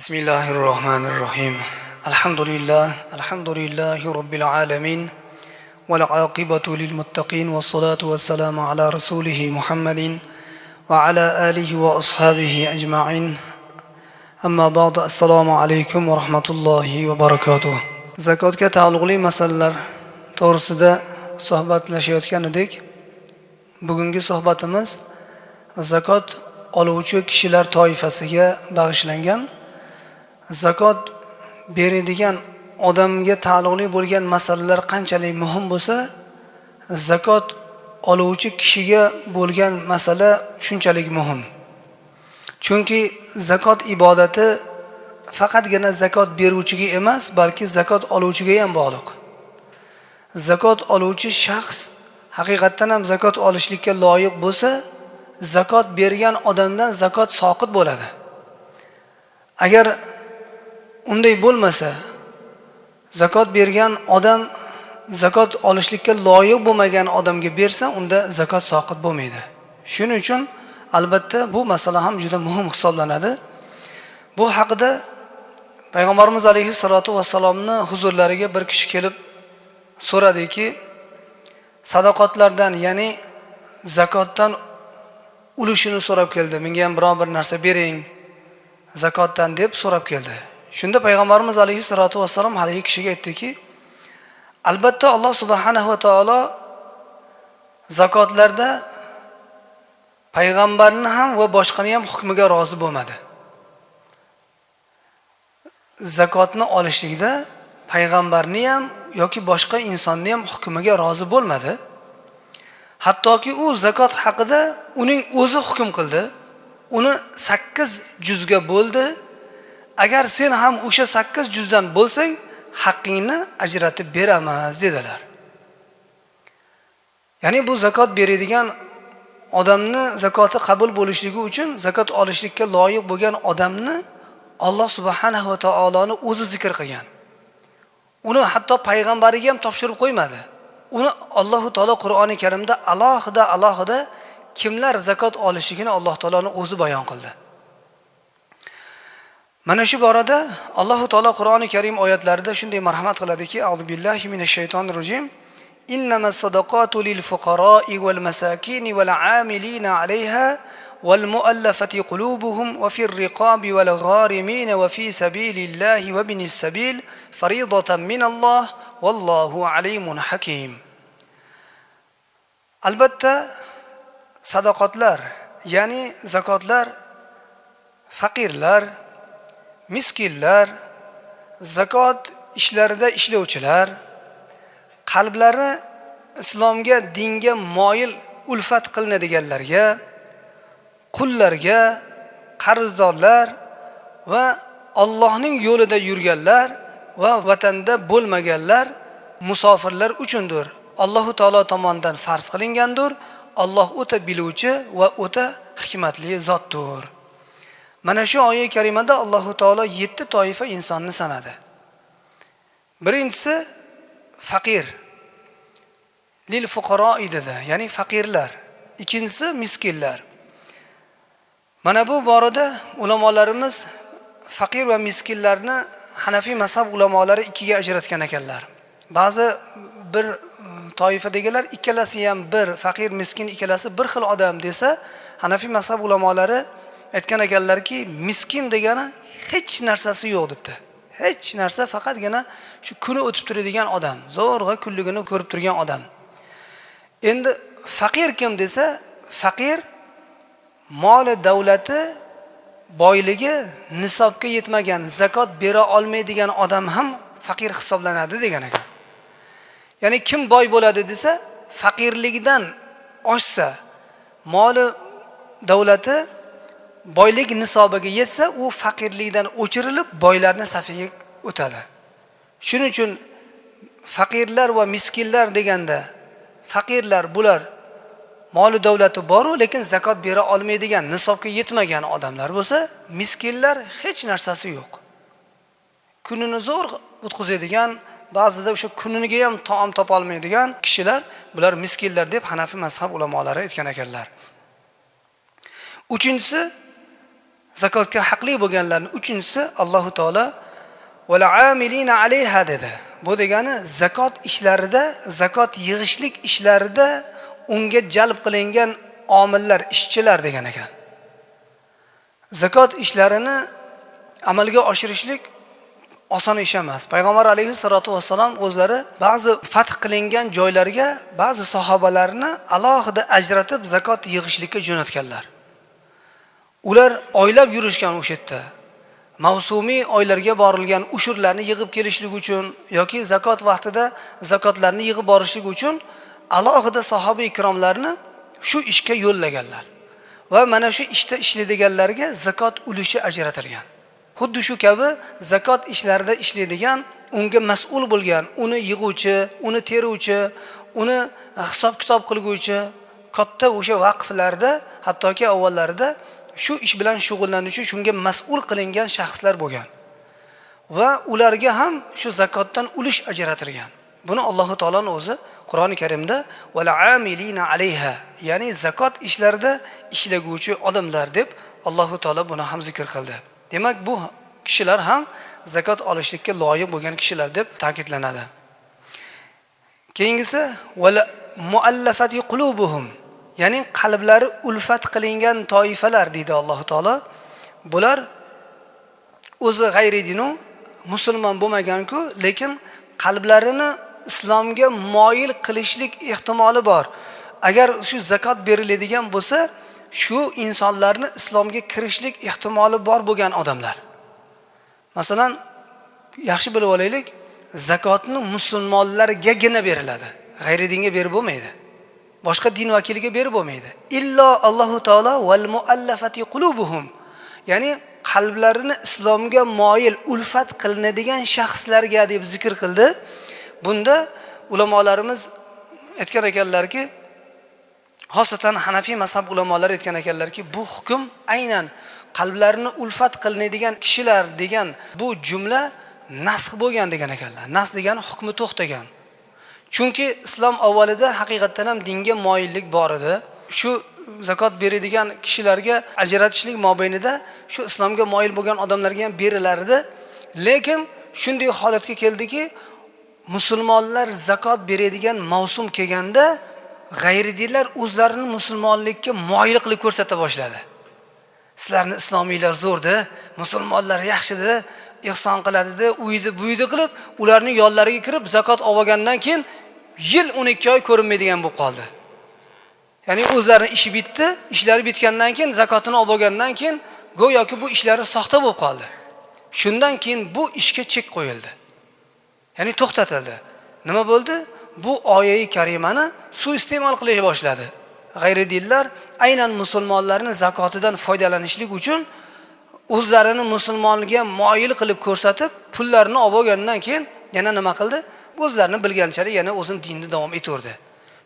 Bismillahirrahmanirrahim. Alhamdulillahi rabbil alamin. Wal aqibatu lil muttaqin was salatu was salamu ala rasulih Muhammadin wa ala alihi wa ashabihi ajma'in. Amma ba'du. Assalomu alaykum va rahmatullohi va barakatuh. Zakotga taalluqli masalalar to'g'risida suhbatlashayotgan edik. Bugungi suhbatimiz zakot oluvchi kishilar toifasiga bag'ishlangan. Zakot beradigan odamga taalluqli bo'lgan masalalar qanchalik muhim bo'lsa, zakot oluvchi kishiga bo'lgan masala shunchalik muhim. Chunki zakot ibodati faqatgina zakot beruvchiga emas, balki zakot oluvchiga ham bog'liq. Zakot oluvchi shaxs haqiqatan ham zakot olishlikka loyiq bo'lsa, zakot bergan odamdan zakot soqit bo'ladi. Agar unday bo'lmasa, zakot bergan odam zakot olishlikka loyiq bo'lmagan odamga bersa, unda zakot soqit bo'lmaydi. Shuning uchun albatta bu masala ham juda muhim hisoblanadi. Bu haqida Payg'ambarimiz alayhisolatu vassalomni huzurlariga bir kishi kelib so'radiki, sadoqatlardan, ya'ni zakotdan ulushini so'rab keldi. Menga ham biror bir narsa bering zakotdan deb so'rab keldi. Shunda Payg'ambarimiz alayhisolatu vassalom haligi kishiga aytdiki, albatta Alloh subhanahu va taolo zakotlarda payg'ambarni ham va boshqani ham hukmiga rozi bo'lmadi. Zakotni olishlikda payg'ambarni ham yoki boshqa insonni ham hukmiga rozi bo'lmadi. Hattoki u zakot haqida uning o'zi hukm qildi. Uni 8 juzga bo'ldi. Agar sen ham o'sha 8 juzdan bo'lsang, haqqingni ajratib beramiz dedilar. Ya'ni bu zakot beradigan odamni zakoti qabul bo'lishligi uchun zakot olishlikka loyiq bo'lgan odamni Alloh subhanahu va taoloni o'zi zikr qilgan. Uni hatto payg'ambariga ham topshirib qo'ymadi. Uni Alloh taolo Qur'oni Karimda alohida kimlar zakot olishligini Alloh taoloning o'zi bayon qildi. Mana shu borada Alloh taolo Qur'oni Karim oyatlarida shunday marhamat qiladiki, A'udhu billahi minash shaytonir rojim. Innamas sadaqatu lil fuqara'i wal masakin wal 'amilina 'alayha wal mu'allafati qulubuhum wa fir riqabi wal gharimin wa fi sabilillahi wa binis sabil fariidatan minalloh wallohu alimun hakim. Albatta sadaqatlar, ya'ni zakotlar faqirlar, miskinlar, zakot ishlarida ishlovchilar, qalblari islomga, dinga moyil ulfat qilinadiganlarga, qullarga, qarzdorlar va Allohning yo'lida yurganlar va vatanda bo'lmaganlar, musofirlar uchundir. Alloh taolo tomonidan farz qilingandir. Alloh o'ta biluvchi va o'ta hikmatli zotdir. Mana shu oyat karimada Alloh taolo 7 toifa insonni sanadi. Birinchisi faqir. Lil fuqaro'i dedi, ya'ni faqirlar. Ikkinchisi miskinlar. Mana bu borada ulamolarimiz faqir va miskinlarni Hanafiy mazhab ulamolari ikkiga ajratgan ekanlar. Ba'zi bir toifadagilar ikkalasi ham bir, faqir miskin ikkalasi bir xil odam desa, Hanafiy mazhab ulamolari aytgan ekanlarki, miskin degani hech narsasi yo'q debdi. Hech narsa, faqatgina shu kuni o'tib turadigan odam, zo'rg'a kunligini ko'rib turgan odam. Endi faqir kim desa, faqir moli davlati boyligi nisobga yetmagan, zakot bera olmaydigan odam ham faqir hisoblanadi degan ekan. Ya'ni kim boy bo'ladi desa, faqirlikdan oshsa, moli davlati boylik nisobiga yetsa, u faqirlikdan o'chirilib boylarning safiga o'tadi. Shuning uchun faqirlar va miskinlar deganda, faqirlar bular moli davlati bor, lekin zakot bera olmaydigan, nisobga yetmagan odamlar bo'lsa, miskinlar hech narsasi yo'q. Kunini zo'r o'tkazadigan, ba'zida o'sha kuniga ham taom topa olmaydigan kishilar, bular miskinlar deb Hanafiy mazhab ulamolari aytgan ekanlar. Uchinchisi zakotga haqli bo'lganlarni. Uchinchisi Alloh taolo val amilina alayha dedi. Bu degani zakot ishlarida, zakot yig'ishlik ishlarida unga jalb qilingan omillar, ishchilar degan ekan. Zakot ishlarini amalga oshirishlik oson ish emas. Payg'ambar alayhisolatu vassalom o'zlari ba'zi fath qilingan joylarga ba'zi sahobalarni alohida ajratib zakot yig'ishlikka jo'natganlar. Ular oylab yurishgan o'sha yerda. Mavsumiy oylarga borilgan ushurlarni yig'ib kelishlik uchun yoki zakot vaqtida zakotlarni yig'ib borishlik uchun alohida sahoba ikromlarni shu ishga yo'llaganlar. Va mana shu ishda ishlaydiganlarga zakot ulushi ajratilgan. Xuddi shu kabi zakot ishlarida ishlaydigan, unga mas'ul bo'lgan, uni yig'uvchi, uni teruvchi, uni hisob-kitob qilguvchi katta o'sha vaqflarda, hattoki avvallarida shu ish bilan shug'ullanuvchi, shunga mas'ul qilingan shaxslar bo'lgan. Va ularga ham shu zakotdan ulush ajratilgan. Buni Alloh taoloning o'zi Qur'oni Karimda val amilina alayha, ya'ni zakot ishlarida ishlaguvchi odamlar deb Alloh taolo buni ham zikr qildi. Demak, bu kishilar ham zakot olishlikka loyiq bo'lgan kishilar deb ta'kidlanadi. Keyingisi val muallafati qulubuhum, ya'ni qalblari ulfat qilingan toifalar deydi Alloh taolo. Bular o'zi g'ayri dinu musulmon bo'lmagan-ku, lekin qalblarini islomga moyil qilishlik ehtimoli bor. Agar shu zakot beriladigan bo'lsa, shu insonlarni islomga kirishlik ehtimoli bor bo'lgan odamlar. Masalan, yaxshi bilib olaylik, zakotni musulmonlargagina beriladi. G'ayri dinga berib bo'lmaydi. Boshqa din vakiliga berib bo'lmaydi. Illo Alloh taolo val muallafati qulubuhum, ya'ni qalblarini islomga moyil, ulfat qilinadigan shaxslarga deb zikr qildi. Bunda ulamolarimiz aytgan ekanlarki, xosatan Hanafiy mazhab ulamolari aytgan ekanlarki, bu hukm aynan qalblarini ulfat qilinadigan kishilar degan bu jumla nasx bo'lgan degan ekanlar. Nasx degani hukmi to'xtagan. Chunki islom avvalida haqiqatan ham dinga moyillik bor edi. Shu zakot beradigan kishilarga ajratishlik mobaynida shu islomga moyil bo'lgan odamlarga ham berilardi. Lekin shunday holatga keldiki, musulmonlar zakot beradigan mavsum kelganda g'ayridinlar o'zlarini musulmonlikka moyil qilib ko'rsata boshladi. Sizlarning islomiylar zo'rdi, musulmonlar yaxshidi, ihson qiladi-da, uydi qilib, ularning yollariga kirib zakot olgandan keyin yil 12 oy ko'rinmaydigan bo'lib qoldi. Ya'ni o'zlarining ishi bitdi, ishlari bitgandan keyin zakotini olgandan keyin go'yoki bu ishlari soxta bo'lib qoldi. Shundan keyin bu ishga chek qo'yildi. Ya'ni to'xtatildi. Nima bo'ldi? Bu oyat-i karimani suiiste'mol qila boshladi. G'ayridinlar aynan musulmonlarning zakotidan foydalanishlik uchun o'zlarini musulmonlarga moyil qilib ko'rsatib, pullarini olgandan keyin yana nima qildi? O'zlarini bilganchalik yana o'zini dinni davom etaverdi.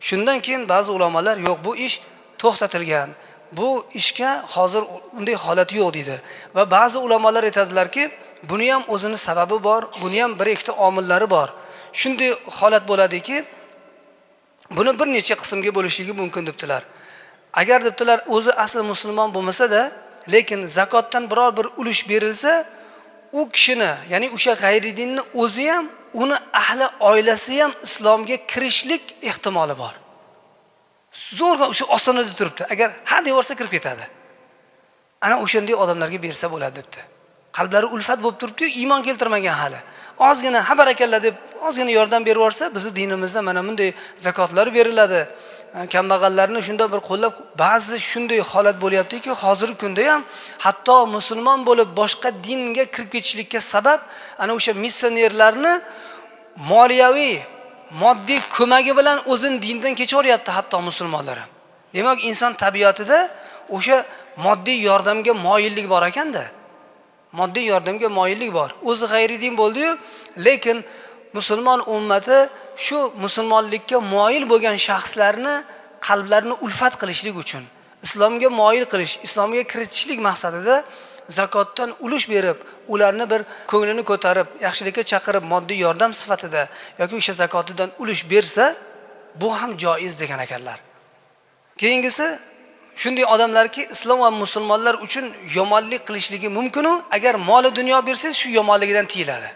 Shundan keyin ba'zi ulamolar yo'q, bu ish to'xtatilgan. Bu ishga hozir unday holat yo'q deydi. Va ba'zi ulamolar aytadilarki, buni ham o'zining sababi bor, buni ham bir ikkita omillari bor. Shunday holat bo'ladiki, buni bir necha qismga bo'lishligi mumkin debdilar. Agar debdilar o'zi asl musulmon bo'lmasa-da, lekin zakotdan biror bir ulush berilsa, u kishini, ya'ni o'sha g'ayridinni o'zi ham, uni ahli oilasi ham islomga kirishlik ehtimoli bor. Zo'rg'a o'sha ostonada turibdi. Agar ha devorsa kirib ketadi. Ana o'shanday odamlarga bersa bo'ladi debdi. Qalblari ulfat bo'lib turibdi-yu, iymon keltirmagan hali. Ozgina ha barakalla deb ozgina yordam berib yorsa, bizning dinimizda mana bunday zakotlar beriladi. Kambag'allarni shunda bir qo'llab, ba'zi shunday holat bo'lyaptiki, hozirgi kunda ham hatto musulmon bo'lib boshqa dinga kirib ketishlikka sabab ana o'sha missionerlarni moliyaviy, moddiy ko'magi bilan o'zini dindan kechiryapti hatto musulmonlar ham. Demak, inson tabiatida o'sha moddiy yordamga moyillik bor ekanda. Moddiy yordamga moyillik bor. O'zi g'ayridin bo'ldi-yu, lekin musulmon ummati shu musulmonlikka moyil bo'lgan shaxslarni qalblarini ulfat qilishlik uchun, islomga moyil qilish, islomga kiritishlik maqsadida zakotdan ulush berib, ularni bir ko'nglini ko'tarib, yaxshilikka chaqirib, moddiy yordam sifatida yoki o'sha zakotidan ulush bersa, bu ham joiz degan ekanlar. Keyingisi Shunday odamlarki, islom va musulmonlar uchun yomonlik qilishligi mumkin-u, agar moli dunyo bersangiz shu yomonligidan tiyiladi.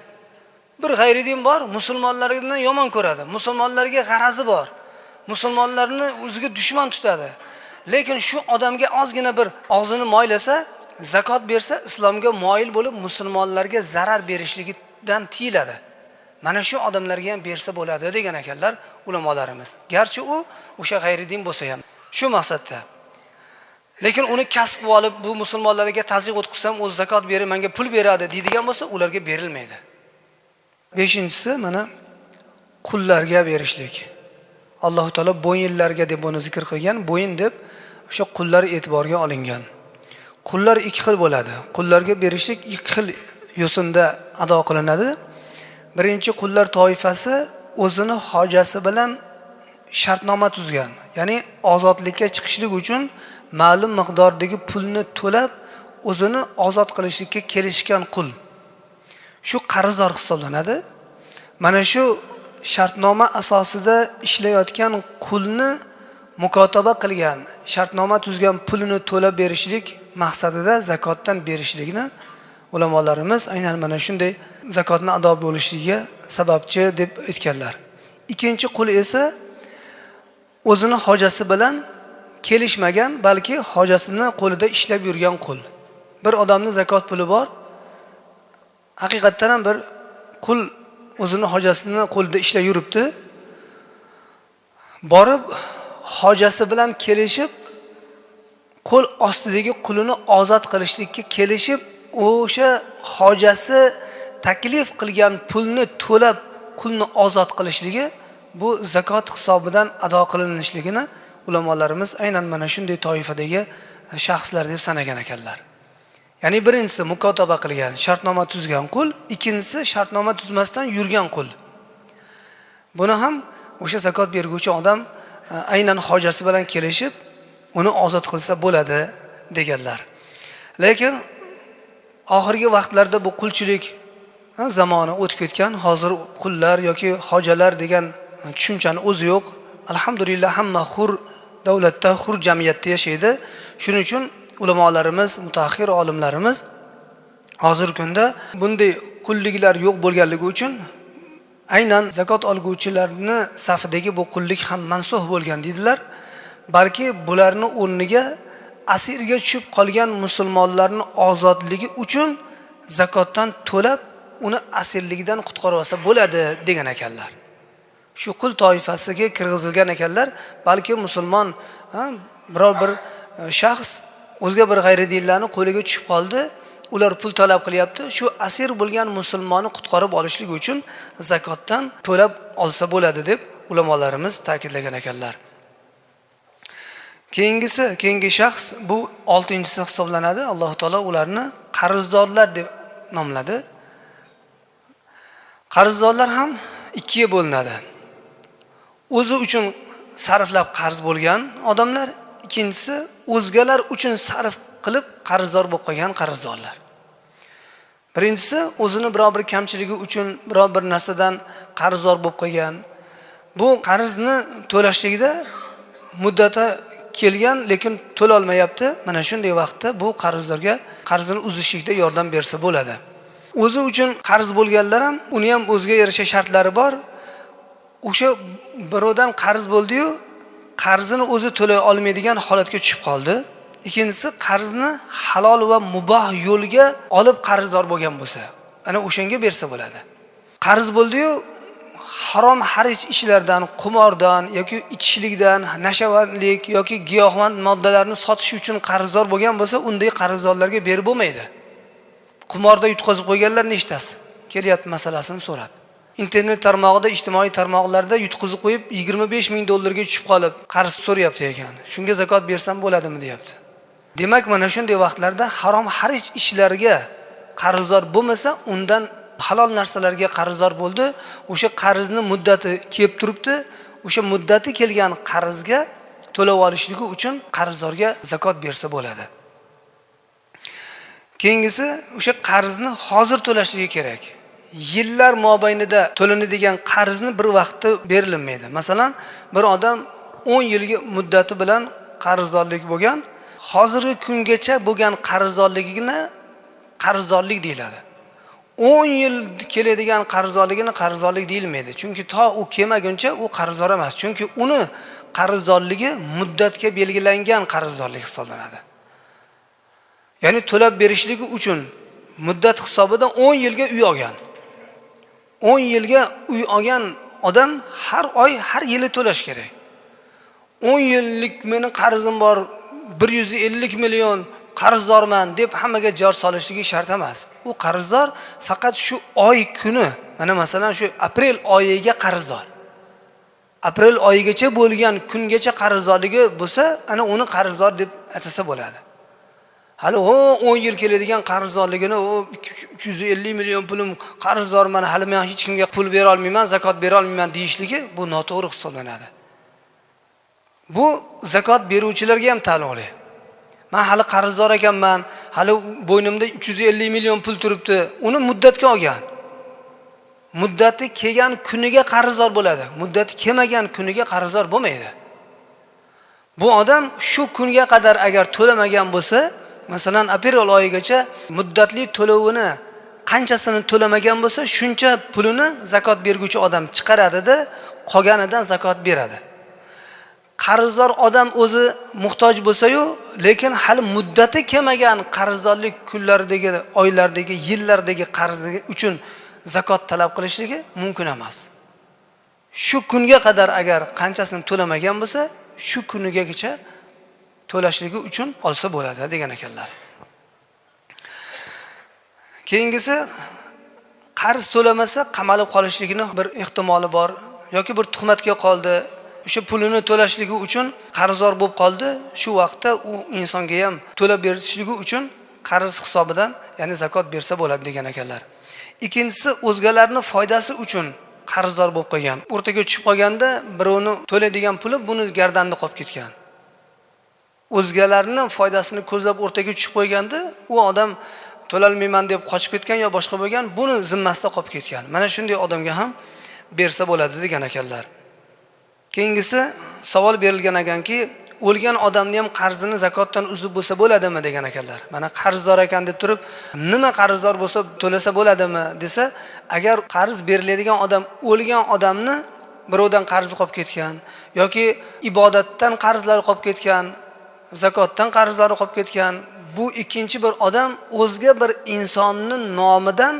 Bir g'ayridin bor, musulmonlarni yomon ko'radi. Musulmonlarga g'arazi bor. Musulmonlarni o'ziga dushman tutadi. Lekin shu odamga ozgina bir og'zini moylasa, zakot bersa, islomga moyil bo'lib, musulmonlarga zarar berishligidan tiyiladi. Mana shu odamlarga ham bersa bo'ladi degan ekanlar ulamolarimiz. Garchi u o'sha g'ayridin bo'lsa ham shu maqsadda. Lekin uni kasb olib, bu musulmonlarga tazyiq o'tkazsam, o'z zakot berib, menga pul beradi deydigan bo'lsa, ularga berilmaydi. 5-inchisi mana qullarga berishlik. Alloh taolo bo'yinlarga deb buni zikr qilgan. Bo'yin deb o'sha qullar e'tiborga olingan. Qullar ikki xil bo'ladi. Qullarga berishlik ikki xil yo'sinda ado qilinadi. Birinchi qullar toifasi o'zini hojasi bilan shartnoma tuzgan. Ya'ni ozodlikka chiqishlik uchun ma'lum miqdordagi pulni to'lab, o'zini ozod qilishlikka kelishgan qul. Shu qarzdor hisoblanadi. Mana shu shartnoma asosida ishlayotgan qulni mukotaba qilgan, shartnoma tuzgan pulini to'lab berishlik maqsadida zakotdan berishlikni ulamolarimiz aynan mana shunday zakotni ado bo'lishiga sababchi deb aytganlar. Ikkinchi qul esa o'zini hojasi bilan kelishmagan, balki hojasini qo'lida ishlab yurgan qul. Bir odamning zakot puli bor. Haqiqatan ham bir qul o'zini hojasini qo'lida ishlab yuribdi. Borib hojasi bilan kelishib, qo'l ostidagi qulini ozod qilishlikka kelishib, o'sha hojasi taklif qilgan pulni to'lab qulni ozod qilishligi bu zakot hisobidan ado qilinishligini ulamolarimiz aynan mana shunday toifadagi shaxslar deb sanagan ekanlar. Ya'ni birinchisi mukotaba qilgan, shartnoma tuzgan qul, ikkinchisi shartnoma tuzmasdan yurgan qul. Buni ham o'sha zakot berguvchi odam aynan hojasi bilan kelishib, uni ozod qilsa bo'ladi deganlar. Lekin oxirgi vaqtlarda bu qulchilik zamoni o'tib ketgan. Hozir qullar yoki hojalar degan tushunchani o'zi yo'q. Alhamdulillah hamma hur davlatda, hur jamiyatda yashaydi. Shuning uchun ulamolarimiz, mutaxir olimlarimiz hozir kunda bunday qulliklar yo'q bo'lganligi uchun aynan zakot olguvchilarni safidagi bu qullik ham mansuh bo'lgan dedilar. Balki bularni o'rniga asirga tushib qolgan musulmonlarning ozodligi uchun zakotdan to'lab uni asirlikdan qutqarib olsa bo'ladi degan ekanlar. Shu qul toifasiga kirgizilgan ekanlar. Balki musulmon biror bir shaxs o'zga bir g'ayridinlarni qo'liga tushib qoldi, ular pul talab qilyapti. Shu asir bo'lgan musulmonni qutqarib olishlik uchun zakotdan to'lab olsa bo'ladi deb ulamolarimiz ta'kidlagan ekanlar. Keyingi shaxs bu 6-inchisi hisoblanadi. Alloh taolo ularni qarzdorlar deb nomladi. Qarzdorlar ham ikkiga bo'linadi. O'zi uchun sarflab qarz bo'lgan odamlar, ikkinchisi o'zgalar uchun sarf qilib qarzdor bo'lib qolgan qarzdorlar. Birinchisi o'zini biror bir kamchiligi uchun biror bir narsadan qarzdor bo'lib qolgan. Bu qarzni to'lashligida muddati kelgan, lekin to'la olmayapti. Mana shunday vaqtda bu qarzdorga qarzini uzishlikda yordam bersa bo'ladi. O'zi uchun qarz bo'lganlar ham, uni ham o'ziga yarasha shartlari bor. O'sha birovdan qarz bo'ldi-yu, qarzini o'zi to'lay olmaydigan holatga tushib qoldi. Ikkinchisi qarzni halol va muboh yo'lga olib qarzdor bo'lgan bo'lsa, ana o'shanga bersa bo'ladi. Qarz bo'ldi-yu, harom xarij ishlardan, qimordan yoki ichishlikdan, nashavandlik yoki giyohvand moddalarni sotish uchun qarzdor bo'lgan bo'lsa, unday qarzdorlarga berib bo'lmaydi. Qimorda yutqazib qo'yganlar nechtasi? Kelyapti masalasini so'rab. Internet tarmog'ida, ijtimoiy tarmoqlarda yutqazib qo'yib 25 ming dollarga tushib qolib qarz so'rayapti ekan. Shunga zakot bersam bo'ladimi deyapti. Demak, mana shunday vaqtlarda harom xarij ishlarga qarzdor bo'lmasa, undan halol narsalarga qarzdor bo'ldi. O'sha qarzni muddati kelib turibdi. O'sha muddati kelgan qarzga to'lab olishligi uchun qarzdorga zakot bersa bo'ladi. Keyingisi o'sha qarzni hozir to'lashligi kerak. Yillar mobaynida to'lanadigan qarzni bir vaqtda berilmaydi. Masalan, bir odam 10 yilga muddati bilan qarzdorlik bo'lgan, hozirgi kungacha bo'lgan qarzdorligini qarzdorlik deyiladi. 10 yil keladigan qarzdorligini qarzdorlik deyilmaydi. Chunki to u kelmaguncha u qarzdor emas. Chunki uni qarzdorligi muddatga belgilangan qarzdorlik hisoblanadi. Ya'ni to'lab berishligi uchun muddat hisobidan 10 yilga uy olgan. 10 yilga uy olgan odam har oy, har yili to'lash kerak. 10 yillik meni qarzim bor, 150 million qarzdorman deb hammaga jar solishligi shart emas. U qarzdor faqat shu oy kuni, mana masalan shu aprel oyiga qarzdor. Aprel oyigacha bo'lgan kungacha qarzdorligi bo'lsa, ana uni qarzdor deb atasa bo'ladi. Hali 10 yil keladigan qarzdorligini 350 million pulim qarzdorman, hali men hech kimga pul bera olmayman, zakot bera olmayman deyishligi bu noto'g'ri hisoblanadi. Bu zakot beruvchilarga ham taalluqli. Men hali qarzdor ekanman, hali bo'ynimda 350 million pul turibdi, uni muddatga olgan. Muddati kelgan kuniga qarzdor bo'ladi. Muddati kelmagan kuniga qarzdor bo'lmaydi. Bu odam shu kunga qadar agar to'lamagan bo'lsa, masalan aprel oyigacha muddatli to'lovini qanchasini to'lamagan bo'lsa, shuncha pulini zakot berguvchi odam chiqaradida, qolganidan zakot beradi. Qarzdor odam o'zi muhtoj bo'lsa-yu, lekin hali muddati kelmagan qarzdorlik kunlaridagi, oylardagi, yillardagi qarzdagi uchun zakot talab qilishligi mumkin emas. Shu kunga qadar agar qanchasini to'lamagan bo'lsa, shu kunigacha to'lashligi uchun olsa bo'ladi degan ekanlar. Keyingisi qarz to'lamasa qamalib qolishligining bir ehtimoli bor yoki bir tuhmatga qoldi. O'sha pulini to'lashligi uchun qarzdor bo'lib qoldi. Shu vaqtda u insonga ham to'lab berishligi uchun qarz hisobidan, ya'ni zakot bersa bo'ladi degan ekanlar. Ikkinchisi o'zgalarning foydasi uchun qarzdor bo'lib qolgan. O'rtaga tushib qolganda birovni to'laydigan puli buni gardanida qolib ketgan. O'zgalarning foydasini ko'zlab o'rtaga tushib qo'yganda, u odam to'lalmayman deb qochib ketgan yo boshqa bo'lgan, buni zimmasida qolib ketgan. Mana shunday odamga ham bersa bo'ladi degan ekanlar. Keyingisi savol berilgan ekanki, o'lgan odamni ham qarzini zakotdan uzib bo'lsa bo'ladimi degan ekanlar. Mana qarzdor ekan deb turib, nima qarzdor bo'lsa to'lasa bo'ladimi desa, agar qarz beriladigan odam o'lgan odamni birovdan qarzi qolib ketgan yoki ibodatdan qarzlari qolib ketgan, zakotdan qarzlari qolib ketgan, bu ikkinchi bir odam o'zga bir insonning nomidan,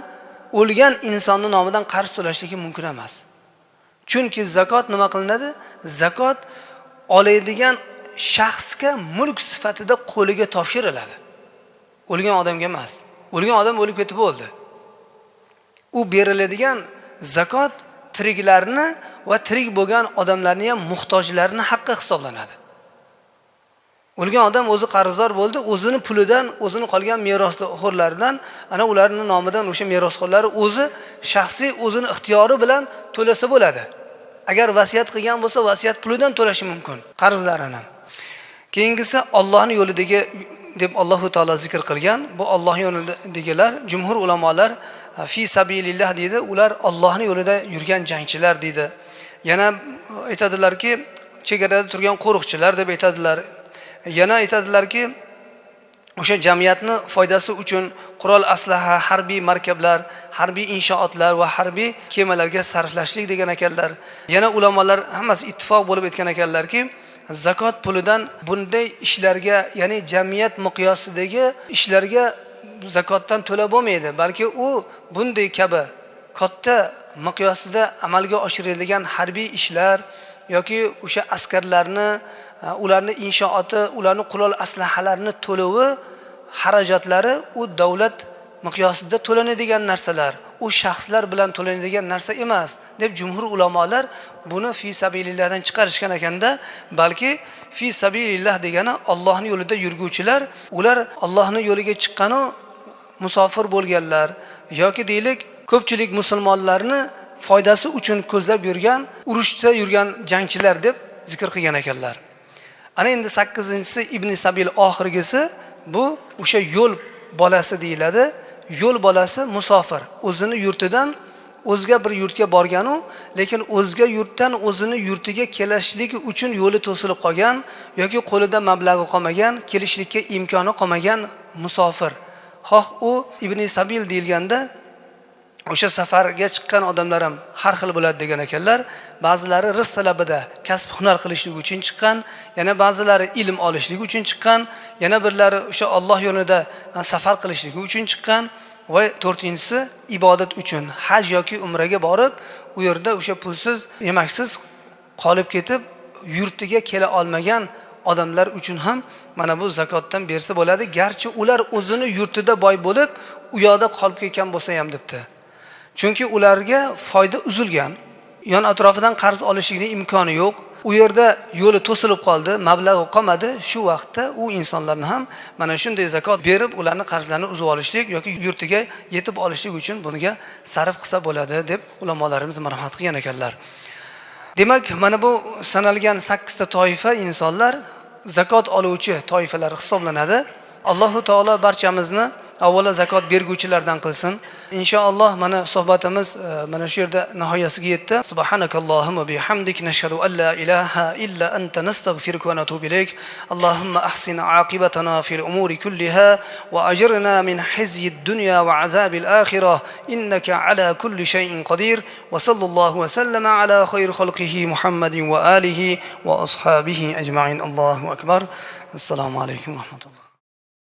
o'lgan insonning nomidan qarz to'lashligi mumkin emas. Chunki zakot nima qilinadi? Zakot oladigan shaxsga mulk sifatida qo'liga topshiriladi. O'lgan odamga emas. O'lgan odam o'lib ketib bo'ldi. U beriladigan zakot tiriklarni va tirik bo'lgan odamlarning ham muhtojlarning haqqi hisoblanadi. O'lgan odam o'zi qarzdor bo'ldi, o'zini pulidan, o'zini qolgan merosxo'rlardan, ana ularning nomidan o'sha merosxo'rlari o'zi shaxsiy o'zini ixtiyori bilan to'lasa bo'ladi. Agar vasiyat qilgan bo'lsa, vasiyat pulidan to'lashi mumkin qarzlarini. Keyingisi Allohning yo'lidagi deb Alloh taolo zikr qilgan. Bu Alloh yo'lidagilar, jumhur ulamolar fi sabilillah deydi. Ular Allohning yo'lida yurgan jangchilar deydi. Yana aytadilarki, chegarada turgan qo'riqchilar deb aytadilar. Yana aytadilarki, o'sha jamiyatni foydasi uchun qurol aslaha, harbiy markablar, harbiy inshootlar va harbiy kemalarga sarflashlik degan ekanlar. Yana ulamolar hammasi ittifoq bo'lib aytgan ekanlarki, zakot pulidan bunday ishlarga, ya'ni jamiyat miqyosidagi ishlarga zakotdan to'lab bo'lmaydi, balki u bunday kabi katta miqyosida amalga oshiriladigan harbiy ishlar yoki o'sha askarlarni, ularning inshooti, ularning qurol aslahalarini to'lovi, xarajatlari u davlat miqyosida to'lanadigan narsalar, u shaxslar bilan to'lanadigan narsa emas deb jumhur ulamolar buni fi sabilillahdan chiqarishgan ekanda, balki fi sabilillah degani Allohning yo'lida yurguvchilar, ular Allohning yo'liga chiqqanu musofir bo'lganlar yoki deylik ko'pchilik musulmonlarni foydasi uchun ko'zlab yurgan, urushda yurgan jangchilar deb zikr qilgan ekanlar. Ana endi 8-si Ibn Sabil oxirgisi bu o'sha yo'l bolasi deyiladi. Yo'l bolasi musofir, o'zini yurtidan o'zga bir yurtga borganu, lekin o'zga yurtdan o'zini yurtiga kelishligi uchun yo'li to'silib qolgan yoki qo'lida mablag'i qolmagan, kelishlikka imkoni qolmagan musofir. Xoh u Ibn Sabil deyilganda o'sha safarga chiqqan odamlar ham har xil bo'ladi degan ekanlar. Ba'zilari rizq talabida, kasb hunar qilishlik uchun chiqqan, yana ba'zilari ilm olishlik uchun chiqqan, yana birlari o'sha Alloh yo'lida safar qilishlik uchun chiqqan va to'rtinchisi ibodat uchun haj yoki umraga borib, u yerda o'sha pulsiz, yemaksiz qolib ketib, yurtiga kela olmagan odamlar uchun ham mana bu zakotdan bersa bo'ladi, garchi ular o'zini yurtida boy bo'lib, u yoqda qolib ketgan bo'lsa ham debdi. Chunki ularga foyda uzilgan, yon atrofidan qarz olishlikning imkoni yo'q. U yerda yo'li to'silib qoldi, mablag'i qolmadi. Shu vaqtda u insonlarni ham mana shunday zakot berib, ularning qarzlarini uzib olishlik yoki yurtiga yetib olishlik uchun bunga sarf qilsa bo'ladi deb ulamolarimiz marhamat qilgan ekanlar. Demak, mana bu sanalgan 8 ta toifa insonlar zakot oluvchi toifalar hisoblanadi. Alloh taolo barchamizni avvalo zakot berguvchilardan qilsin. İnşallah mana suhbatimiz mana shu yerda nihoyasiga yetdi. Subhanakallohumma bihamdik nashhadu an la ilaha illa anta nastagfiruka va natubu ilayk. Allohumma ahsin aqibatana fil umuri kulliha wa ajirna min hizyid dunya wa azabil akhirah innaka ala kulli shay'in qadir wa sallallahu wa sallama ala khayri khalqihi Muhammadin wa alihi wa ashabihi ajma'in. Allahu akbar. Assalomu alaykum va rahmatulloh.